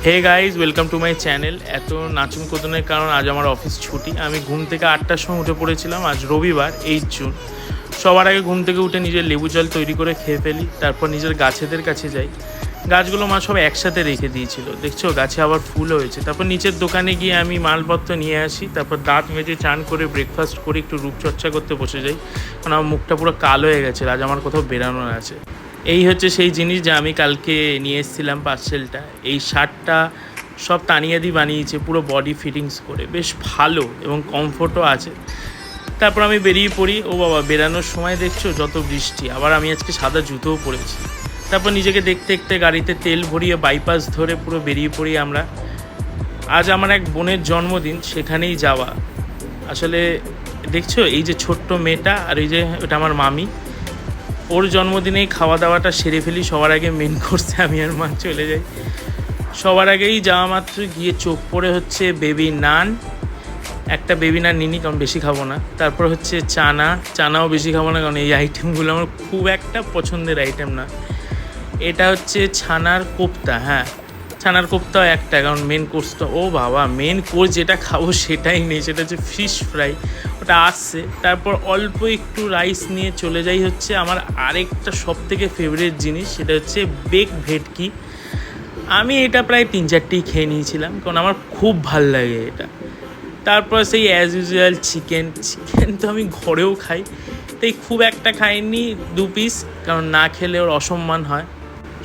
Hey guys, welcome to my channel. এত নাচুন কোদনের কারণ আজ আমার অফিস ছুটি। আমি ঘুম থেকে 8টার সময় উঠে পড়েছিলাম। আজ রবিবার 8 জুন। সবার আগে ঘুম থেকে উঠে নিজের লেবু জল তৈরি করে খেয়ে ফেলি, তারপর নিজের গাছেদের কাছে যাই। গাছগুলো মা সব একসাথে রেখে দিয়েছিল, দেখছো গাছে আবার ফুল হয়েছে। তারপর নিচের দোকানে গিয়ে আমি মালপত্র নিয়ে আসি, তারপর দাঁত মেজে চান করে ব্রেকফাস্ট করে একটু রূপচর্চা করতে বসে যাই, কারণ আমার মুখটা পুরো কালো হয়ে গেছে। আজ আমার কোথাও বেরানোর আছে। এই হচ্ছে সেই জিনিস যা আমি কালকে নিয়ে এসেছিলাম, পার্সেলটা। এই শার্টটা সব তানিয়াদি বানিয়েছে, পুরো বডি ফিটিংস করে, বেশ ভালো এবং কমফোর্টও আছে। তারপর আমি বেরিয়ে পড়ি। ও বাবা, বেরানোর সময় দেখছো যত বৃষ্টি, আবার আমি আজকে সাদা জুতোও পরেছি। তারপর নিজেকে দেখতে দেখতে গাড়িতে তেল ভরিয়ে বাইপাস ধরে পুরো বেরিয়ে পড়ি আমরা। আজ আমার এক বোনের জন্মদিন, সেখানেই যাওয়া। আসলে দেখছো এই যে ছোট্ট মেয়েটা, আর এই যে ওটা আমার মামি, ওর জন্মদিনেই খাওয়া দাওয়াটা সেরে ফেলি। সবার আগে মেন কোর্সে আমি আর মা চলে যাই। সবার আগেই যাওয়া মাত্র গিয়ে চোখ পড়ে হচ্ছে বেবি নান। একটা বেবি নান নিনি, কারণ বেশি খাবো না। তারপর হচ্ছে চানাও বেশি খাবো না, কারণ এই আইটেমগুলো আমার খুব একটা পছন্দের আইটেম না। এটা হচ্ছে ছানার কোপ্তা। হ্যাঁ, ছানার কোপ্তাও একটা, কারণ মেন কোর্সটা, ও বাবা, মেন কোর্স যেটা খাবো সেটাই নেই, সেটা হচ্ছে ফিশ ফ্রাই। ওটা আসছে। তারপর অল্প একটু রাইস নিয়ে চলে যাই হচ্ছে আমার আরেকটা সবথেকে ফেভারিট জিনিস, সেটা হচ্ছে বেক ভেটকি। আমি এটা প্রায় 3-4টেই খেয়ে নিয়েছিলাম, কারণ আমার খুব ভাল লাগে এটা। তারপর সেই অ্যাজ ইউজুয়াল চিকেন তো আমি ঘরেও খাই, তাই খুব একটা খাইনি, 2 পিস, কারণ না খেলে ওর অসম্মান হয়।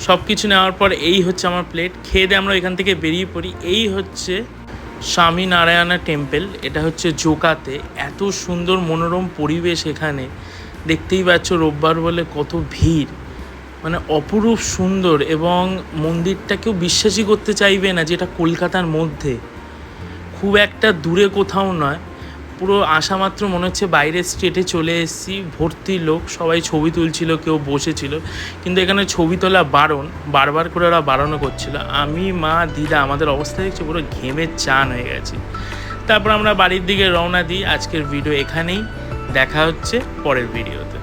সব কিছু নেওয়ার পর এই হচ্ছে আমার প্লেট। খেয়ে দিয়ে আমরা এখান থেকে বেরিয়ে পড়ি। এই হচ্ছে স্বামী নারায়ণা টেম্পল। এটা হচ্ছে জোকাতে। এত সুন্দর মনোরম পরিবেশ এখানে, দেখতেই পাচ্ছ রোববার বলে কত ভিড়, মানে অপরূপ সুন্দর। এবং মন্দিরটা কেউ বিশ্বাসই করতে চাইবে না যে এটা কলকাতার মধ্যে, খুব একটা দূরে কোথাও নয়। পুরো আসা মাত্র মনে হচ্ছে বাইরের স্টেটে চলে এসেছি। ভর্তি লোক, সবাই ছবি তুলছিল, কেউ বসেছিল। কিন্তু এখানে ছবি তোলা বারণ, বারবার করে ওরা বারণও করছিল। আমি, মা, দিদা, আমাদের অবস্থা দেখছি পুরো ঘেমে চান হয়ে গেছে। তারপর আমরা বাড়ির দিকে রওনা দিই। আজকের ভিডিও এখানেই, দেখা হচ্ছে পরের ভিডিওতে।